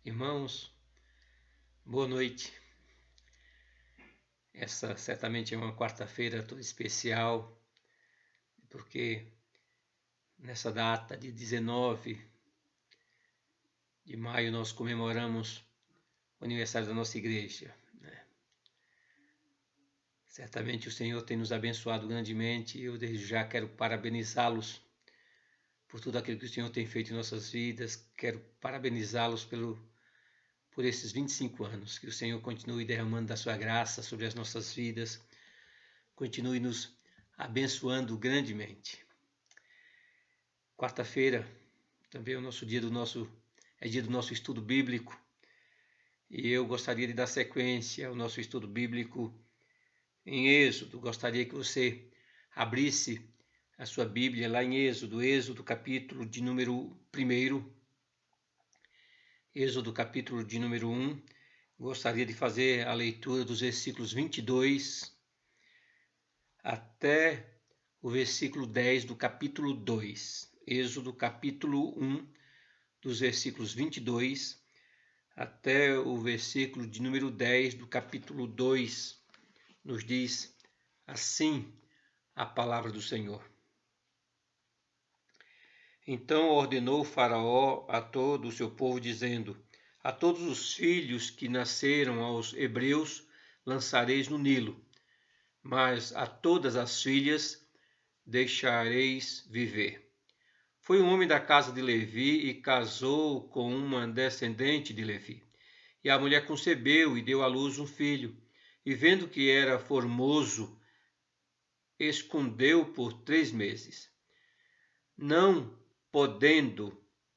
Irmãos, boa noite. Essa certamente é uma quarta-feira toda especial, porque nessa data de 19 de maio nós comemoramos o aniversário da nossa igreja. Certamente o Senhor tem nos abençoado grandemente e eu desde já quero parabenizá-los por tudo aquilo que o Senhor tem feito em nossas vidas. Quero parabenizá-los por esses 25 anos. Que o Senhor continue derramando da sua graça sobre as nossas vidas, continue nos abençoando grandemente. Quarta-feira também é o nosso dia do nosso estudo bíblico e eu gostaria de dar sequência ao nosso estudo bíblico em Êxodo. Gostaria que você abrisse a sua Bíblia lá em Êxodo capítulo de número 1. Êxodo capítulo de número 1. Gostaria de fazer a leitura dos versículos 22 até o versículo 10 do capítulo 2. Êxodo capítulo 1, dos versículos 22 até o versículo de número 10 do capítulo 2. Nos diz assim a palavra do Senhor. Então ordenou Faraó a todo o seu povo, dizendo: a todos os filhos que nasceram aos hebreus lançareis no Nilo, mas a todas as filhas deixareis viver. Foi um homem da casa de Levi e casou com uma descendente de Levi. E a mulher concebeu e deu à luz um filho. E vendo que era formoso, escondeu por 3 meses. Não podendo,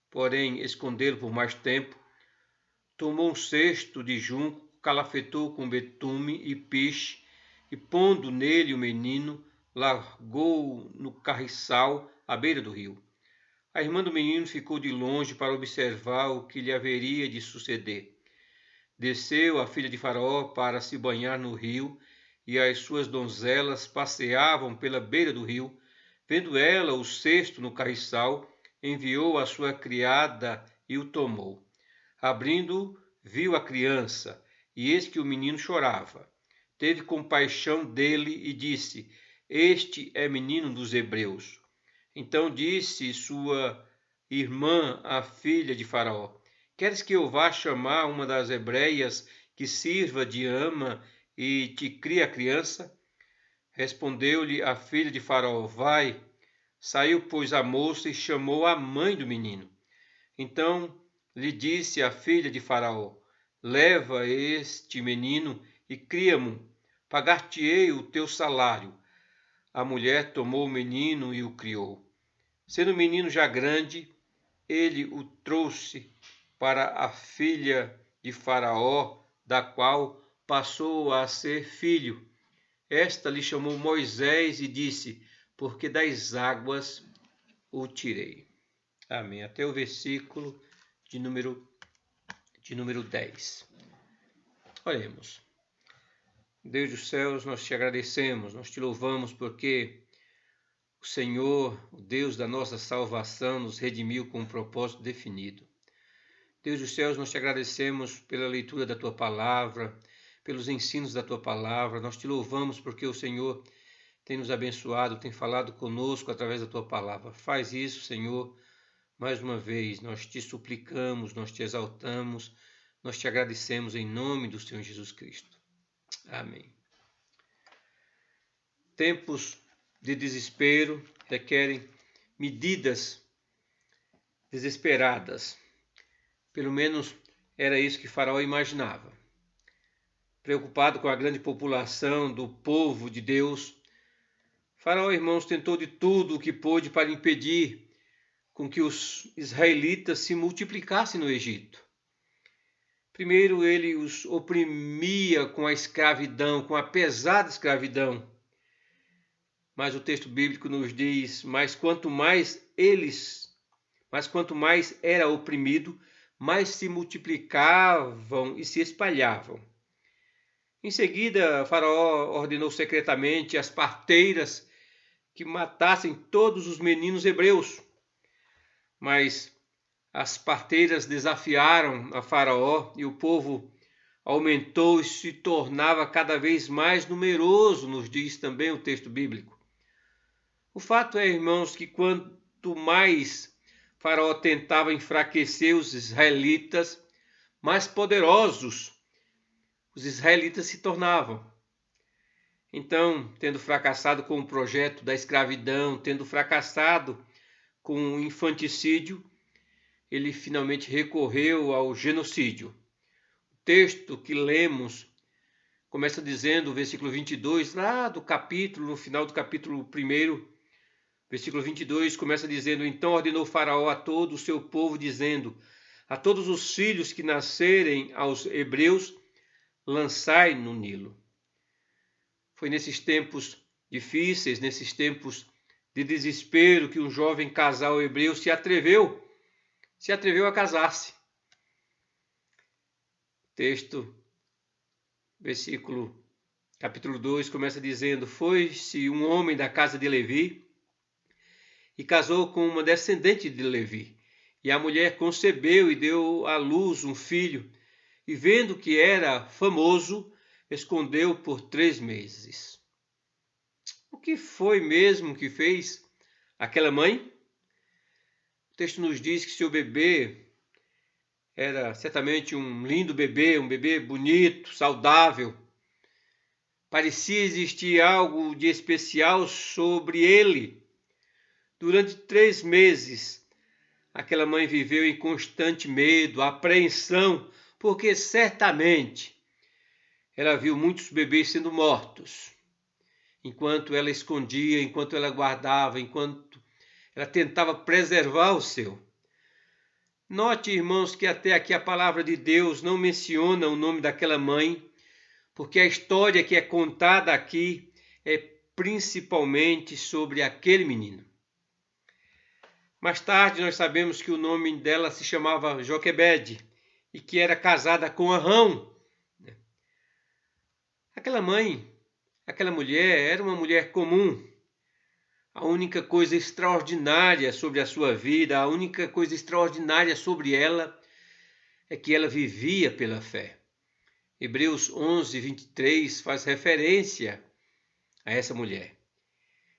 porém, escondê-lo por mais tempo, tomou um cesto de junco, calafetou com betume e piche, e pondo nele o menino, largou-o no carriçal à beira do rio. A irmã do menino ficou de longe para observar o que lhe haveria de suceder. Desceu a filha de Faraó para se banhar no rio, e as suas donzelas passeavam pela beira do rio. Vendo ela o cesto no carriçal, enviou a sua criada e o tomou. Abrindo, viu a criança, e eis que o menino chorava. Teve compaixão dele e disse: este é menino dos hebreus. Então disse sua irmã, a filha de Faraó: queres que eu vá chamar uma das hebreias que sirva de ama e te crie a criança? Respondeu-lhe a filha de Faraó: vai. Saiu, pois, a moça e chamou a mãe do menino. Então lhe disse a filha de Faraó: leva este menino e cria-mo, pagar-te-ei o teu salário. A mulher tomou o menino e o criou. Sendo o menino já grande, ele o trouxe para a filha de Faraó, da qual passou a ser filho. Esta lhe chamou Moisés e disse: porque das águas o tirei. Amém. Até o versículo de número 10. Oremos. Deus dos céus, nós te agradecemos, nós te louvamos porque o Senhor, o Deus da nossa salvação, nos redimiu com um propósito definido. Deus dos céus, nós te agradecemos pela leitura da tua palavra, pelos ensinos da tua palavra. Nós te louvamos porque o Senhor tem nos abençoado, tem falado conosco através da tua palavra. Faz isso, Senhor, mais uma vez. Nós te suplicamos, nós te exaltamos, nós te agradecemos em nome do Senhor Jesus Cristo. Amém. Tempos de desespero requerem medidas desesperadas. Pelo menos era isso que Faraó imaginava. Preocupado com a grande população do povo de Deus, Faraó, irmãos, tentou de tudo o que pôde para impedir com que os israelitas se multiplicassem no Egito. Primeiro, ele os oprimia com a escravidão, com a pesada escravidão. Mas o texto bíblico nos diz: mas quanto mais era oprimido, mais se multiplicavam e se espalhavam. Em seguida, Faraó ordenou secretamente às parteiras que matassem todos os meninos hebreus. Mas as parteiras desafiaram a Faraó e o povo aumentou e se tornava cada vez mais numeroso, nos diz também o texto bíblico. O fato é, irmãos, que quanto mais Faraó tentava enfraquecer os israelitas, mais poderosos os israelitas se tornavam. Então, tendo fracassado com o projeto da escravidão, tendo fracassado com o infanticídio, ele finalmente recorreu ao genocídio. O texto que lemos começa dizendo, versículo 22, lá do capítulo, no final do capítulo 1, versículo 22, começa dizendo: Então ordenou Faraó a todo o seu povo, dizendo: A todos os filhos que nascerem aos hebreus, lançai no Nilo. Foi nesses tempos difíceis, nesses tempos de desespero, que um jovem casal hebreu se atreveu a casar-se. Texto, capítulo 2, começa dizendo: Foi-se um homem da casa de Levi e casou com uma descendente de Levi. E a mulher concebeu e deu à luz um filho, e vendo que era famoso, escondeu por 3 meses. O que foi mesmo que fez aquela mãe? O texto nos diz que seu bebê era certamente um lindo bebê, um bebê bonito, saudável. Parecia existir algo de especial sobre ele. Durante 3 meses, aquela mãe viveu em constante medo, apreensão, porque certamente ela viu muitos bebês sendo mortos, enquanto ela escondia, enquanto ela guardava, enquanto ela tentava preservar o seu. Note, irmãos, que até aqui a palavra de Deus não menciona o nome daquela mãe, porque a história que é contada aqui é principalmente sobre aquele menino. Mais tarde nós sabemos que o nome dela se chamava Joquebede e que era casada com Arão. Aquela mulher era uma mulher comum. A única coisa extraordinária sobre a sua vida, a única coisa extraordinária sobre ela é que ela vivia pela fé. Hebreus 11, 23 faz referência a essa mulher.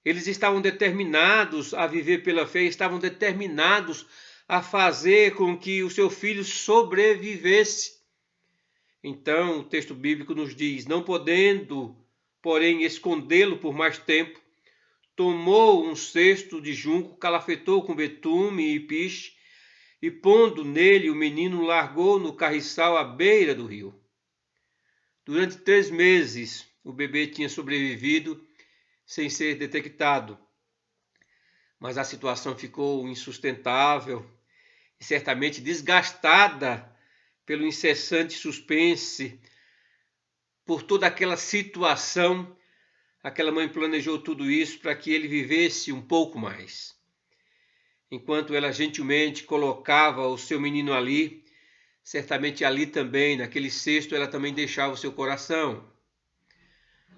Eles estavam determinados a viver pela fé, estavam determinados a fazer com que o seu filho sobrevivesse. Então, o texto bíblico nos diz: não podendo, porém, escondê-lo por mais tempo, tomou um cesto de junco, calafetou com betume e piche, e pondo nele o menino, largou no carriçal à beira do rio. Durante 3 meses, o bebê tinha sobrevivido sem ser detectado. Mas a situação ficou insustentável e certamente desgastada pelo incessante suspense, por toda aquela situação. Aquela mãe planejou tudo isso para que ele vivesse um pouco mais. Enquanto ela gentilmente colocava o seu menino ali, certamente ali também, naquele cesto, ela também deixava o seu coração.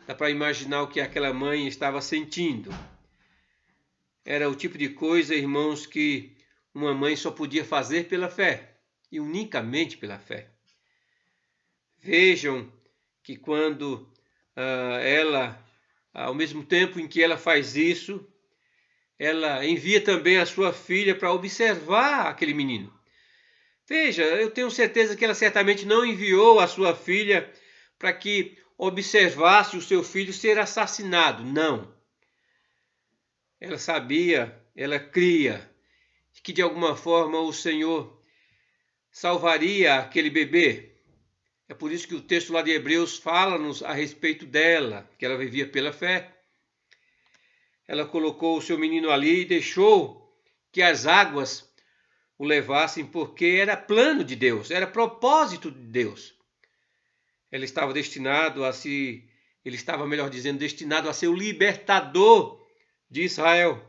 Dá para imaginar o que aquela mãe estava sentindo. Era o tipo de coisa, irmãos, que uma mãe só podia fazer pela fé, e unicamente pela fé. Vejam que quando ela, ao mesmo tempo em que ela faz isso, ela envia também a sua filha para observar aquele menino. Veja, eu tenho certeza que ela certamente não enviou a sua filha para que observasse o seu filho ser assassinado. Não. Ela sabia, ela cria que de alguma forma o Senhor salvaria aquele bebê. É por isso que o texto lá de Hebreus fala-nos a respeito dela, que ela vivia pela fé. Ela colocou o seu menino ali e deixou que as águas o levassem, porque era plano de Deus, era propósito de Deus. Ele estava destinado a ser o libertador de Israel.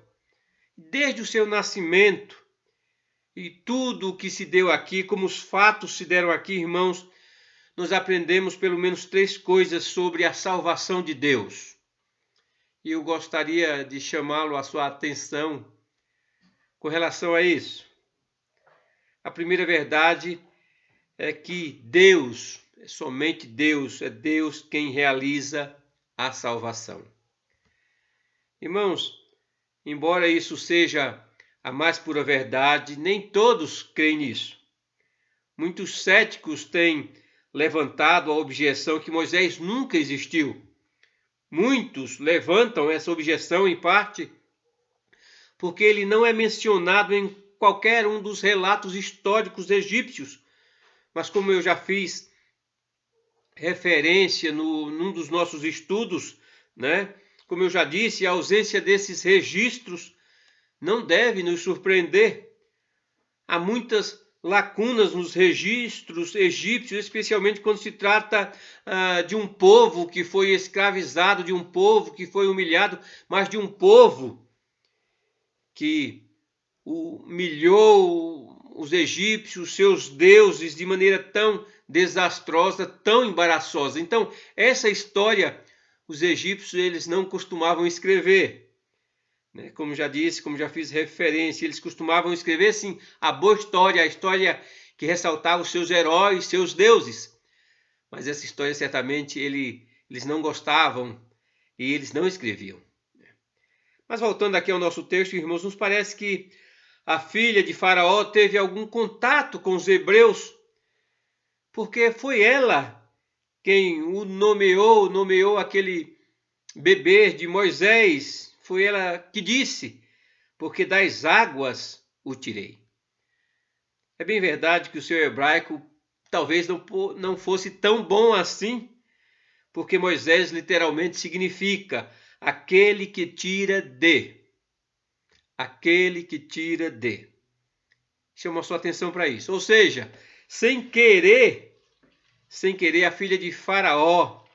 Desde o seu nascimento e tudo o que se deu aqui, como os fatos se deram aqui, irmãos, nós aprendemos pelo menos 3 coisas sobre a salvação de Deus. E eu gostaria de chamá-lo a sua atenção com relação a isso. A primeira verdade é que Deus, somente Deus, é Deus quem realiza a salvação. Irmãos, embora isso seja a mais pura verdade, nem todos creem nisso. Muitos céticos têm levantado a objeção que Moisés nunca existiu. Muitos levantam essa objeção em parte porque ele não é mencionado em qualquer um dos relatos históricos egípcios. Mas como eu já fiz referência num dos nossos estudos, né? Como eu já disse, a ausência desses registros não deve nos surpreender. Há muitas lacunas nos registros egípcios, especialmente quando se trata de um povo que foi escravizado, de um povo que foi humilhado, mas de um povo que humilhou os egípcios, seus deuses, de maneira tão desastrosa, tão embaraçosa. Então, essa história, os egípcios eles não costumavam escrever. Como já disse, como já fiz referência, eles costumavam escrever, sim, a boa história, a história que ressaltava os seus heróis, seus deuses. Mas essa história, certamente, eles não gostavam e eles não escreviam. Mas voltando aqui ao nosso texto, irmãos, nos parece que a filha de Faraó teve algum contato com os hebreus, porque foi ela quem o nomeou aquele bebê de Moisés. Foi ela que disse, porque das águas o tirei. É bem verdade que o seu hebraico talvez não fosse tão bom assim, porque Moisés literalmente significa aquele que tira de. Aquele que tira de. Chama sua atenção para isso. Ou seja, sem querer, a filha de Faraó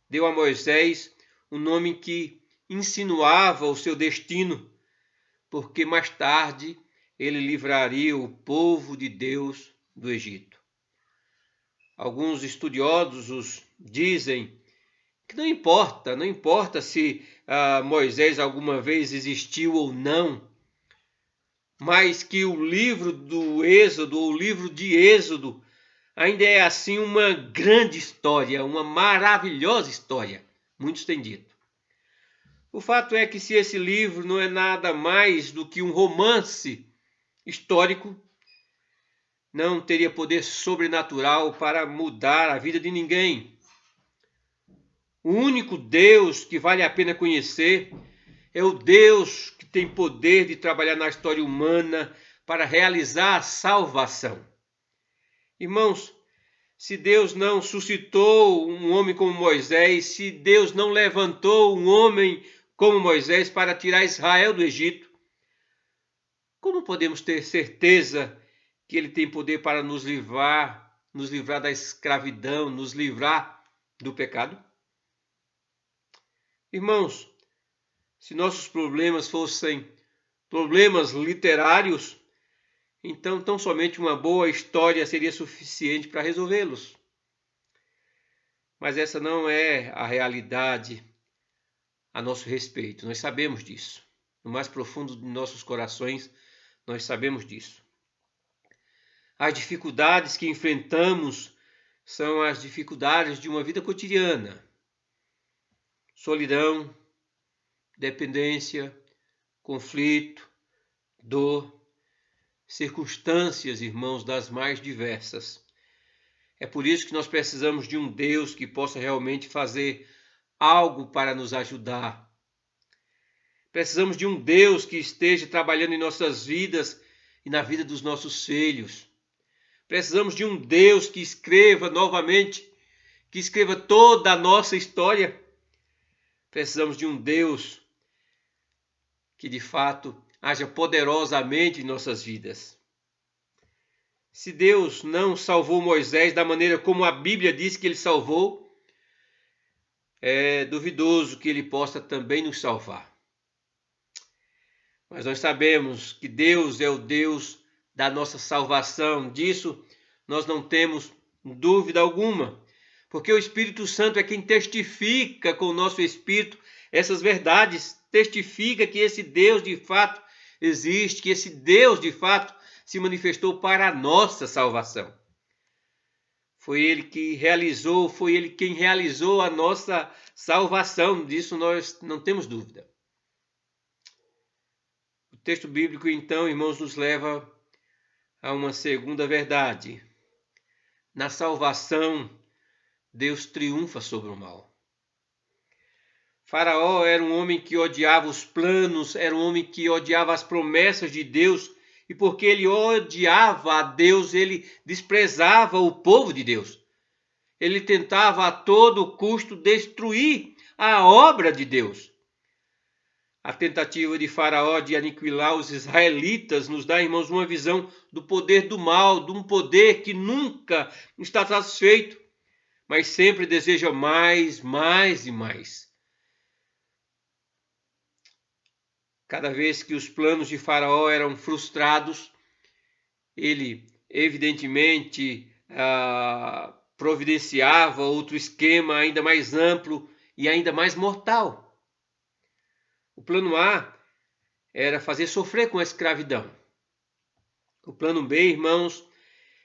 deu a Moisés um nome que insinuava o seu destino, porque mais tarde ele livraria o povo de Deus do Egito. Alguns estudiosos dizem que não importa se Moisés alguma vez existiu ou não, mas que o livro do Êxodo, ou o livro de Êxodo, ainda é assim uma grande história, uma maravilhosa história, muitos têm dito. O fato é que se esse livro não é nada mais do que um romance histórico, não teria poder sobrenatural para mudar a vida de ninguém. O único Deus que vale a pena conhecer é o Deus que tem poder de trabalhar na história humana para realizar a salvação. Irmãos, se Deus não suscitou um homem como Moisés, se Deus não levantou um homem como Moisés para tirar Israel do Egito, como podemos ter certeza que ele tem poder para nos livrar da escravidão, nos livrar do pecado? Irmãos, se nossos problemas fossem problemas literários, então tão somente uma boa história seria suficiente para resolvê-los. Mas essa não é a realidade a nosso respeito. Nós sabemos disso. No mais profundo de nossos corações, nós sabemos disso. As dificuldades que enfrentamos são as dificuldades de uma vida cotidiana. Solidão, dependência, conflito, dor, circunstâncias, irmãos, das mais diversas. É por isso que nós precisamos de um Deus que possa realmente fazer algo para nos ajudar. Precisamos de um Deus que esteja trabalhando em nossas vidas e na vida dos nossos filhos. Precisamos de um Deus que escreva novamente, que escreva toda a nossa história. Precisamos de um Deus que de fato haja poderosamente em nossas vidas. Se Deus não salvou Moisés da maneira como a Bíblia diz que ele salvou, é duvidoso que ele possa também nos salvar. Mas nós sabemos que Deus é o Deus da nossa salvação. Disso nós não temos dúvida alguma, porque o Espírito Santo é quem testifica com o nosso espírito essas verdades, testifica que esse Deus de fato existe, que esse Deus de fato se manifestou para a nossa salvação. Foi Ele que realizou, foi Ele quem realizou a nossa salvação, disso nós não temos dúvida. O texto bíblico, então, irmãos, nos leva a uma segunda verdade. Na salvação, Deus triunfa sobre o mal. Faraó era um homem que odiava os planos, era um homem que odiava as promessas de Deus, e porque ele odiava a Deus, ele desprezava o povo de Deus. Ele tentava a todo custo destruir a obra de Deus. A tentativa de Faraó de aniquilar os israelitas nos dá, irmãos, uma visão do poder do mal, de um poder que nunca está satisfeito, mas sempre deseja mais, mais e mais. Cada vez que os planos de Faraó eram frustrados, ele evidentemente providenciava outro esquema ainda mais amplo e ainda mais mortal. O plano A era fazer sofrer com a escravidão. O plano B, irmãos,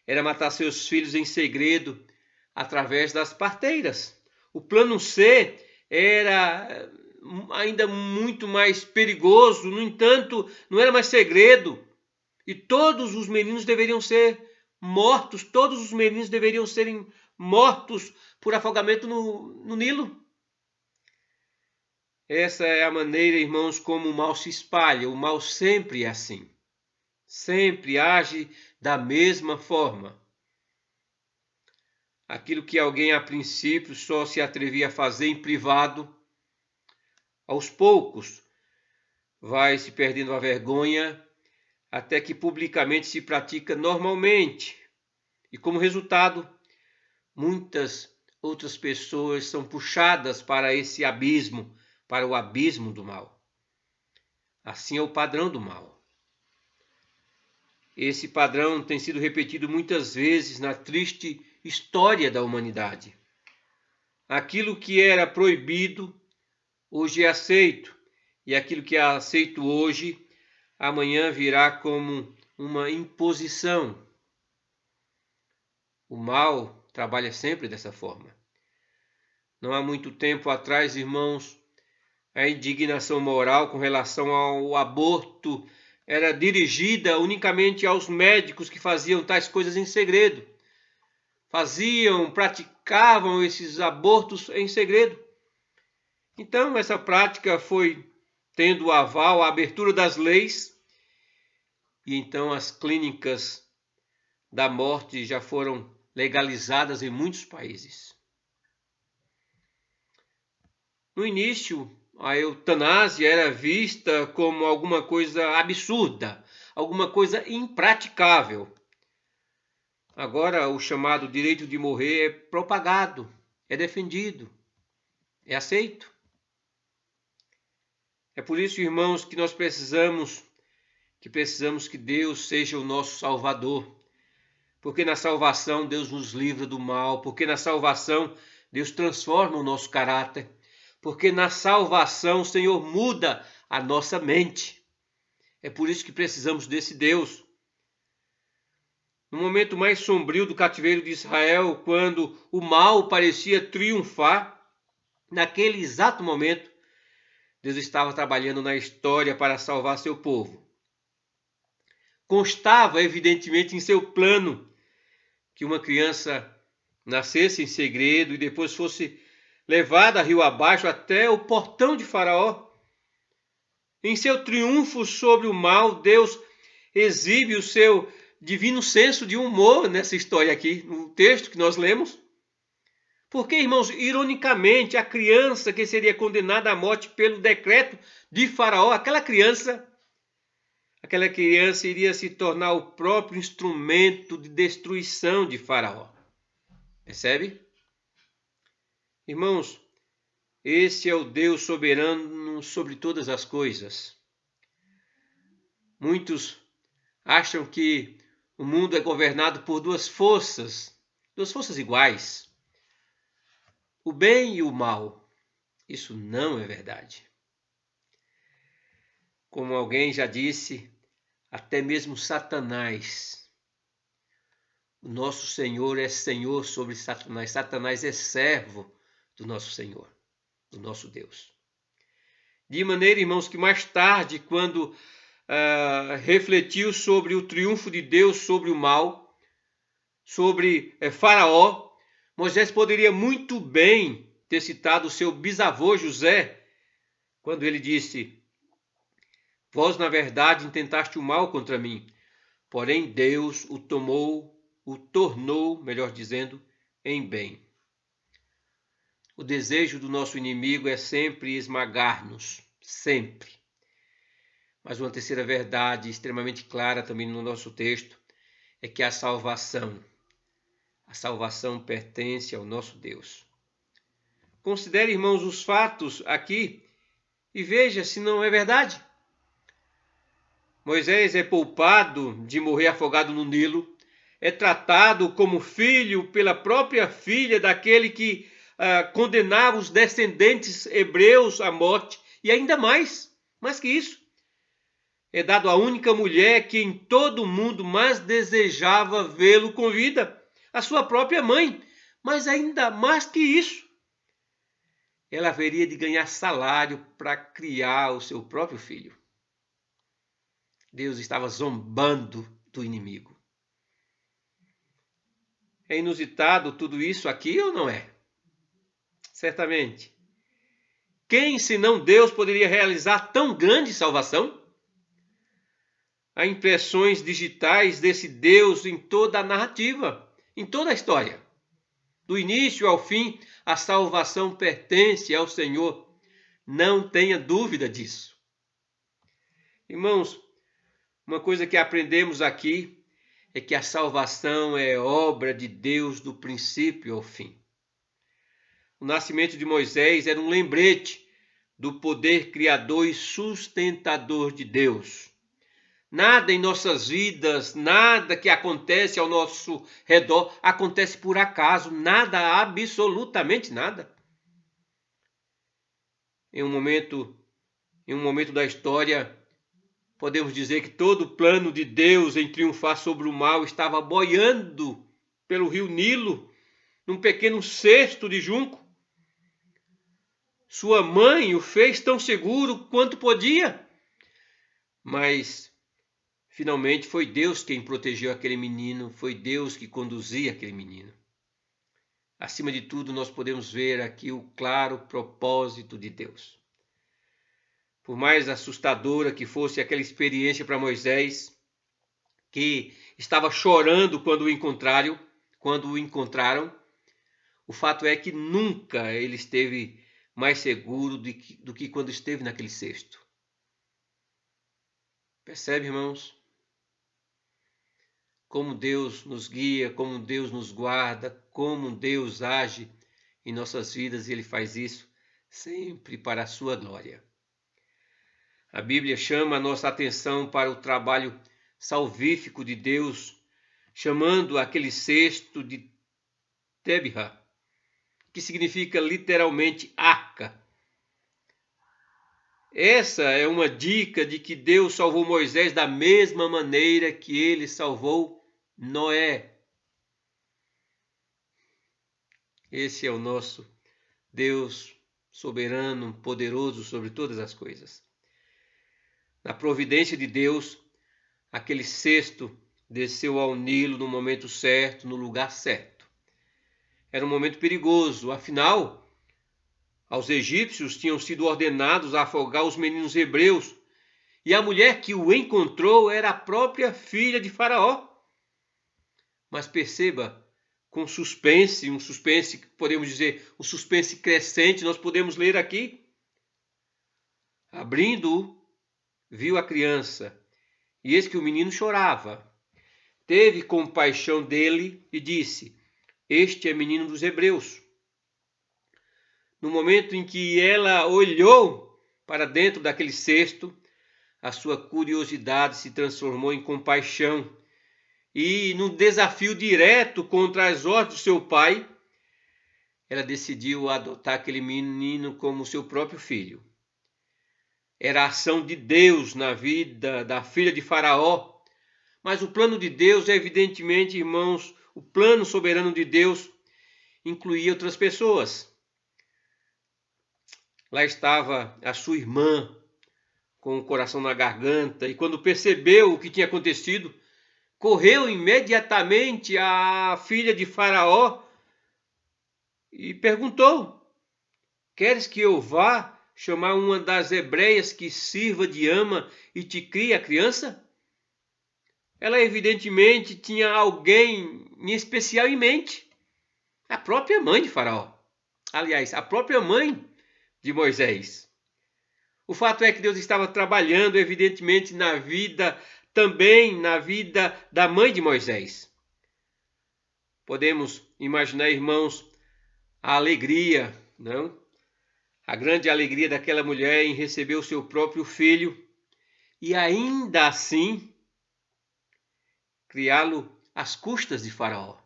era matar seus filhos em segredo através das parteiras. O plano C era ainda muito mais perigoso, no entanto, não era mais segredo. E todos os meninos deveriam ser mortos, todos os meninos deveriam serem mortos por afogamento no Nilo. Essa é a maneira, irmãos, como o mal se espalha. O mal sempre é assim. Sempre age da mesma forma. Aquilo que alguém a princípio só se atrevia a fazer em privado, aos poucos vai se perdendo a vergonha, até que publicamente se pratica normalmente. E como resultado, muitas outras pessoas são puxadas para esse abismo, para o abismo do mal. Assim é o padrão do mal. Esse padrão tem sido repetido muitas vezes na triste história da humanidade. Aquilo que era proibido, hoje é aceito, e aquilo que é aceito hoje, amanhã virá como uma imposição. O mal trabalha sempre dessa forma. Não há muito tempo atrás, irmãos, a indignação moral com relação ao aborto era dirigida unicamente aos médicos que faziam tais coisas em segredo. Praticavam esses abortos em segredo. Então, essa prática foi tendo o aval, a abertura das leis, e então as clínicas da morte já foram legalizadas em muitos países. No início, a eutanásia era vista como alguma coisa absurda, alguma coisa impraticável. Agora, o chamado direito de morrer é propagado, é defendido, é aceito. É por isso, irmãos, que nós precisamos que Deus seja o nosso Salvador. Porque na salvação Deus nos livra do mal, porque na salvação Deus transforma o nosso caráter, porque na salvação o Senhor muda a nossa mente. É por isso que precisamos desse Deus. No momento mais sombrio do cativeiro de Israel, quando o mal parecia triunfar, naquele exato momento, Deus estava trabalhando na história para salvar seu povo. Constava, evidentemente, em seu plano que uma criança nascesse em segredo e depois fosse levada rio abaixo até o portão de Faraó. Em seu triunfo sobre o mal, Deus exibe o seu divino senso de humor nessa história aqui, no texto que nós lemos. Porque, irmãos, ironicamente, a criança que seria condenada à morte pelo decreto de Faraó, aquela criança iria se tornar o próprio instrumento de destruição de Faraó. Percebe? Irmãos, esse é o Deus soberano sobre todas as coisas. Muitos acham que o mundo é governado por duas forças iguais, o bem e o mal. Isso não é verdade. Como alguém já disse, até mesmo Satanás. O nosso Senhor é Senhor sobre Satanás. Satanás é servo do nosso Senhor, do nosso Deus. De maneira, irmãos, que mais tarde, quando refletiu sobre o triunfo de Deus sobre o mal, sobre Faraó, Moisés poderia muito bem ter citado o seu bisavô José, quando ele disse: vós, na verdade, intentaste o mal contra mim, porém Deus o tornou, melhor dizendo, em bem. O desejo do nosso inimigo é sempre esmagar-nos, sempre. Mas uma terceira verdade extremamente clara também no nosso texto é que a salvação pertence ao nosso Deus. Considere, irmãos, os fatos aqui e veja se não é verdade. Moisés é poupado de morrer afogado no Nilo, é tratado como filho pela própria filha daquele que condenava os descendentes hebreus à morte, e ainda mais que isso. É dado à única mulher que em todo o mundo mais desejava vê-lo com vida, a sua própria mãe, mas ainda mais que isso. Ela haveria de ganhar salário para criar o seu próprio filho. Deus estava zombando do inimigo. É inusitado tudo isso aqui ou não é? Certamente. Quem, senão Deus, poderia realizar tão grande salvação? Há impressões digitais desse Deus em toda a narrativa, em toda a história. Do início ao fim, a salvação pertence ao Senhor. Não tenha dúvida disso. Irmãos, uma coisa que aprendemos aqui é que a salvação é obra de Deus do princípio ao fim. O nascimento de Moisés era um lembrete do poder criador e sustentador de Deus. Nada em nossas vidas, nada que acontece ao nosso redor acontece por acaso, nada, absolutamente nada. Em um momento da história, podemos dizer que todo o plano de Deus em triunfar sobre o mal estava boiando pelo rio Nilo, num pequeno cesto de junco. Sua mãe o fez tão seguro quanto podia, mas finalmente foi Deus quem protegeu aquele menino, foi Deus que conduzia aquele menino. Acima de tudo, nós podemos ver aqui o claro propósito de Deus. Por mais assustadora que fosse aquela experiência para Moisés, que estava chorando quando o encontraram, o fato é que nunca ele esteve mais seguro do que quando esteve naquele cesto. Percebe, irmãos? Como Deus nos guia, como Deus nos guarda, como Deus age em nossas vidas, e Ele faz isso sempre para a sua glória. A Bíblia chama a nossa atenção para o trabalho salvífico de Deus, chamando aquele cesto de Tebha, que significa literalmente arca. Essa é uma dica de que Deus salvou Moisés da mesma maneira que ele salvou Noé. Esse é o nosso Deus soberano, poderoso sobre todas as coisas. Na providência de Deus, aquele cesto desceu ao Nilo no momento certo, no lugar certo. Era um momento perigoso, afinal, aos egípcios tinham sido ordenados a afogar os meninos hebreus, e a mulher que o encontrou era a própria filha de Faraó. Mas perceba, com suspense, um suspense, podemos dizer, um suspense crescente, nós podemos ler aqui. Abrindo-o, viu a criança, e eis que o menino chorava. Teve compaixão dele e disse: este é menino dos hebreus. No momento em que ela olhou para dentro daquele cesto, a sua curiosidade se transformou em compaixão. E num desafio direto contra as ordens do seu pai, ela decidiu adotar aquele menino como seu próprio filho. era a ação de Deus na vida da filha de Faraó. Mas o plano de Deus, evidentemente, irmãos, o plano soberano de Deus incluía outras pessoas. Lá estava a sua irmã, com o coração na garganta, e quando percebeu o que tinha acontecido, correu imediatamente à filha de Faraó e perguntou: queres que eu vá chamar uma das hebreias que sirva de ama e te crie a criança? Ela evidentemente tinha alguém em especial em mente, a própria mãe de Faraó. Aliás, a própria mãe de Moisés. O fato é que Deus estava trabalhando evidentemente também na vida da mãe de Moisés. Podemos imaginar, irmãos, a alegria, não? A grande alegria daquela mulher em receber o seu próprio filho e ainda assim criá-lo às custas de Faraó.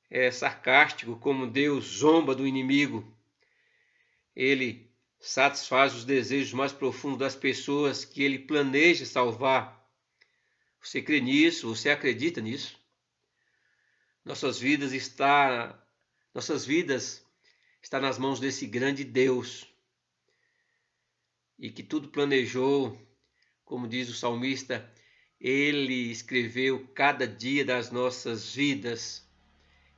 É sarcástico como Deus zomba do inimigo. Ele satisfaz os desejos mais profundos das pessoas que ele planeja salvar. Você crê nisso? Você acredita nisso? Nossas vidas está nas mãos desse grande Deus e que tudo planejou, como diz o salmista, ele escreveu cada dia das nossas vidas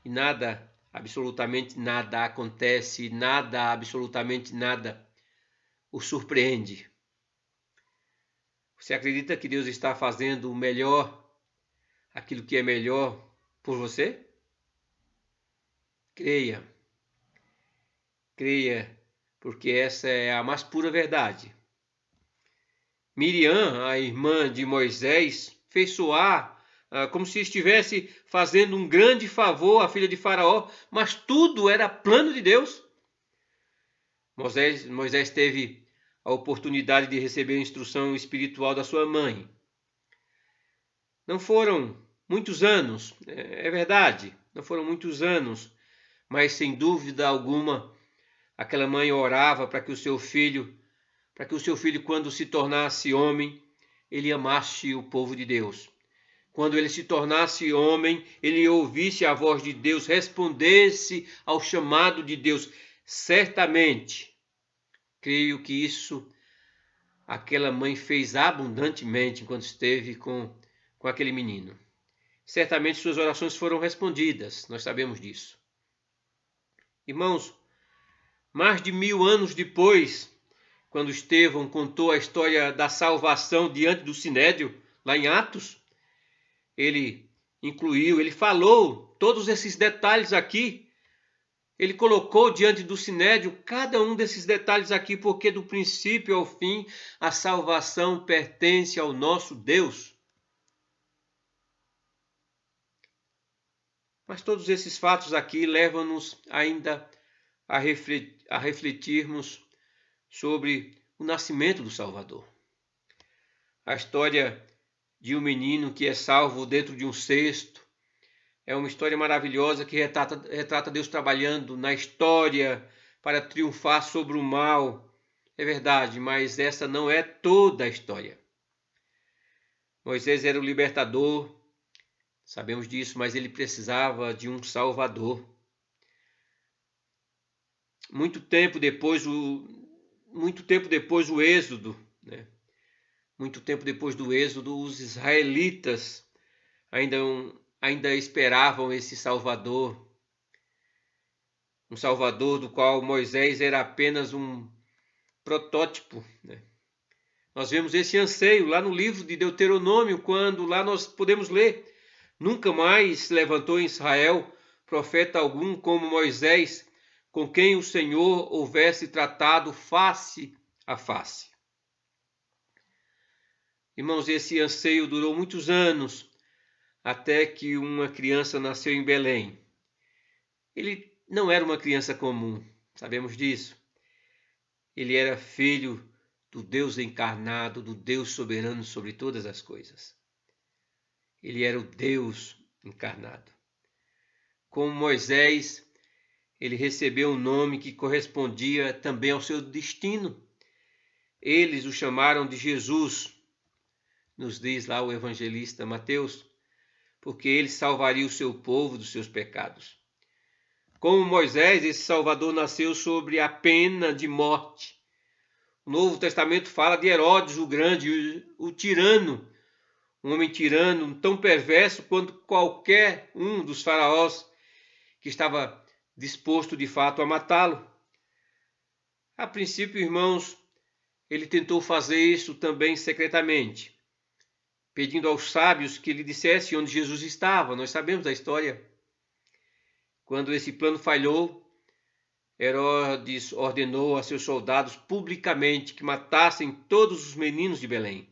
e nada, absolutamente nada acontece, nada, absolutamente nada o surpreende. Você acredita que Deus está fazendo o melhor, aquilo que é melhor por você? Creia, porque essa é a mais pura verdade. Miriam, a irmã de Moisés, fez soar como se estivesse fazendo um grande favor à filha de Faraó, mas tudo era plano de Deus. Moisés teve a oportunidade de receber a instrução espiritual da sua mãe. Não foram muitos anos, é verdade, não foram muitos anos, mas sem dúvida alguma, aquela mãe orava para que o seu filho, quando se tornasse homem, ele amasse o povo de Deus. Quando ele se tornasse homem, ele ouvisse a voz de Deus, respondesse ao chamado de Deus. Certamente, creio que isso aquela mãe fez abundantemente enquanto esteve com aquele menino. Certamente suas orações foram respondidas, nós sabemos disso. Irmãos, mais de 1000 anos depois, quando Estevão contou a história da salvação diante do Sinédrio, lá em Atos, ele falou todos esses detalhes aqui. Ele colocou diante do Sinédrio cada um desses detalhes aqui, porque do princípio ao fim a salvação pertence ao nosso Deus. Mas todos esses fatos aqui levam-nos ainda a refletirmos sobre o nascimento do Salvador. A história de um menino que é salvo dentro de um cesto é uma história maravilhosa que retrata Deus trabalhando na história para triunfar sobre o mal. É verdade, mas essa não é toda a história. Moisés era o libertador, sabemos disso, mas ele precisava de um Salvador. Muito tempo depois o Êxodo, né? Muito tempo depois do Êxodo, os israelitas ainda esperavam esse Salvador, um Salvador do qual Moisés era apenas um protótipo, né? Nós vemos esse anseio lá no livro de Deuteronômio, quando lá nós podemos ler: nunca mais levantou em Israel profeta algum como Moisés, com quem o Senhor houvesse tratado face a face. Irmãos, esse anseio durou muitos anos, até que uma criança nasceu em Belém. Ele não era uma criança comum, sabemos disso. Ele era filho do Deus encarnado, do Deus soberano sobre todas as coisas. Ele era o Deus encarnado. Como Moisés, ele recebeu um nome que correspondia também ao seu destino. Eles o chamaram de Jesus, nos diz lá o evangelista Mateus, porque ele salvaria o seu povo dos seus pecados. Como Moisés, esse Salvador nasceu sobre a pena de morte. O Novo Testamento fala de Herodes o Grande, o tirano, um homem tirano, tão perverso quanto qualquer um dos faraós que estava disposto de fato a matá-lo. A princípio, irmãos, ele tentou fazer isso também secretamente, pedindo aos sábios que lhe dissessem onde Jesus estava. Nós sabemos da história. Quando esse plano falhou, Herodes ordenou a seus soldados publicamente que matassem todos os meninos de Belém.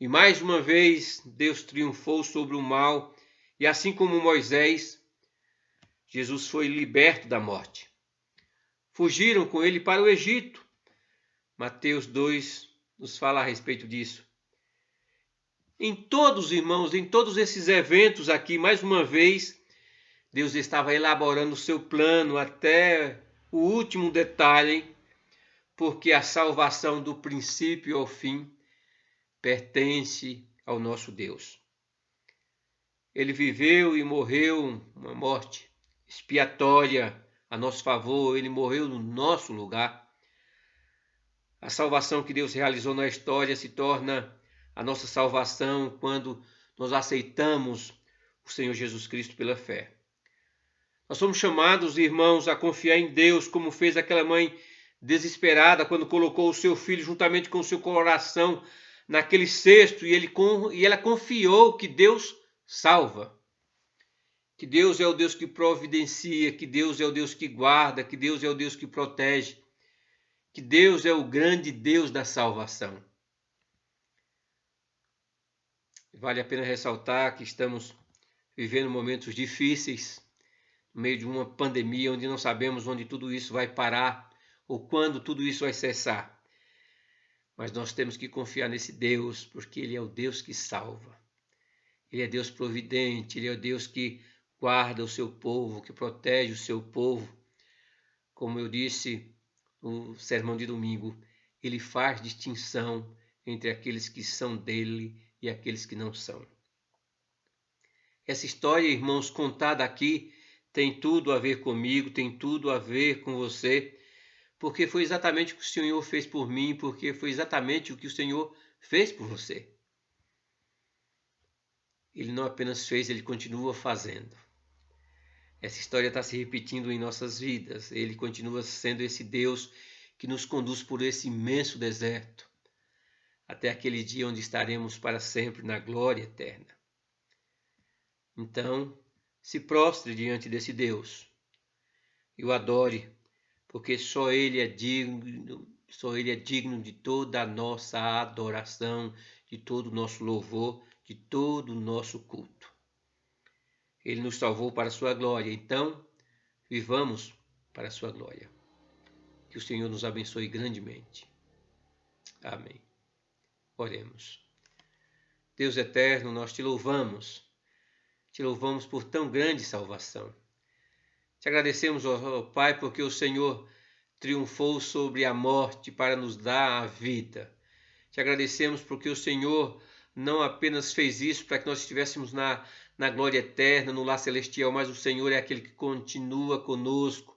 E mais uma vez Deus triunfou sobre o mal, e assim como Moisés, Jesus foi liberto da morte. Fugiram com ele para o Egito. Mateus 2 nos fala a respeito disso. Em todos, irmãos, em todos esses eventos aqui, mais uma vez, Deus estava elaborando o seu plano até o último detalhe, porque a salvação do princípio ao fim pertence ao nosso Deus. Ele viveu e morreu uma morte expiatória a nosso favor, ele morreu no nosso lugar. A salvação que Deus realizou na história se torna a nossa salvação quando nós aceitamos o Senhor Jesus Cristo pela fé. Nós somos chamados, irmãos, a confiar em Deus, como fez aquela mãe desesperada quando colocou o seu filho juntamente com o seu coração naquele cesto e ela confiou que Deus salva. Que Deus é o Deus que providencia, que Deus é o Deus que guarda, que Deus é o Deus que protege, que Deus é o grande Deus da salvação. Vale a pena ressaltar que estamos vivendo momentos difíceis, no meio de uma pandemia onde não sabemos onde tudo isso vai parar ou quando tudo isso vai cessar. Mas nós temos que confiar nesse Deus, porque Ele é o Deus que salva. Ele é Deus providente, Ele é o Deus que guarda o seu povo, que protege o seu povo. Como eu disse no sermão de domingo, Ele faz distinção entre aqueles que são dele e aqueles que não são. Essa história, irmãos, contada aqui, tem tudo a ver comigo, tem tudo a ver com você, porque foi exatamente o que o Senhor fez por mim, porque foi exatamente o que o Senhor fez por você. Ele não apenas fez, ele continua fazendo. Essa história está se repetindo em nossas vidas. Ele continua sendo esse Deus que nos conduz por esse imenso deserto, até aquele dia onde estaremos para sempre na glória eterna. Então, se prostre diante desse Deus e o adore, porque só Ele é digno de toda a nossa adoração, de todo o nosso louvor, de todo o nosso culto. Ele nos salvou para a sua glória, então vivamos para a sua glória. Que o Senhor nos abençoe grandemente. Amém. Oremos. Deus eterno, nós te louvamos por tão grande salvação. Te agradecemos, ó Pai, porque o Senhor triunfou sobre a morte para nos dar a vida. Te agradecemos porque o Senhor não apenas fez isso para que nós estivéssemos na glória eterna, no lar celestial, mas o Senhor é aquele que continua conosco,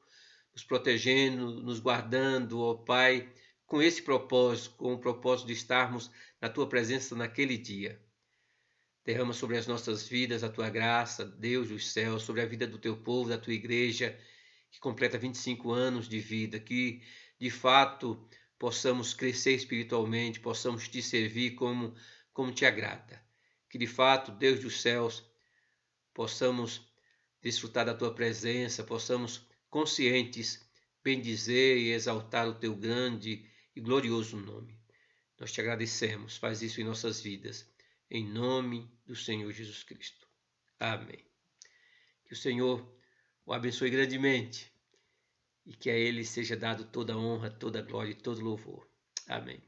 nos protegendo, nos guardando, ó Pai, com esse propósito, com o propósito de estarmos na Tua presença naquele dia. Derrama sobre as nossas vidas a Tua graça, Deus dos céus, sobre a vida do Teu povo, da Tua igreja, que completa 25 anos de vida, que de fato possamos crescer espiritualmente, possamos Te servir como Te agrada. Que de fato, Deus dos céus, possamos desfrutar da Tua presença, possamos conscientes bendizer e exaltar o Teu grande e glorioso nome. Nós Te agradecemos, faz isso em nossas vidas, em nome do Senhor Jesus Cristo. Amém. Que o Senhor o abençoe grandemente e que a Ele seja dado toda a honra, toda a glória e todo o louvor. Amém.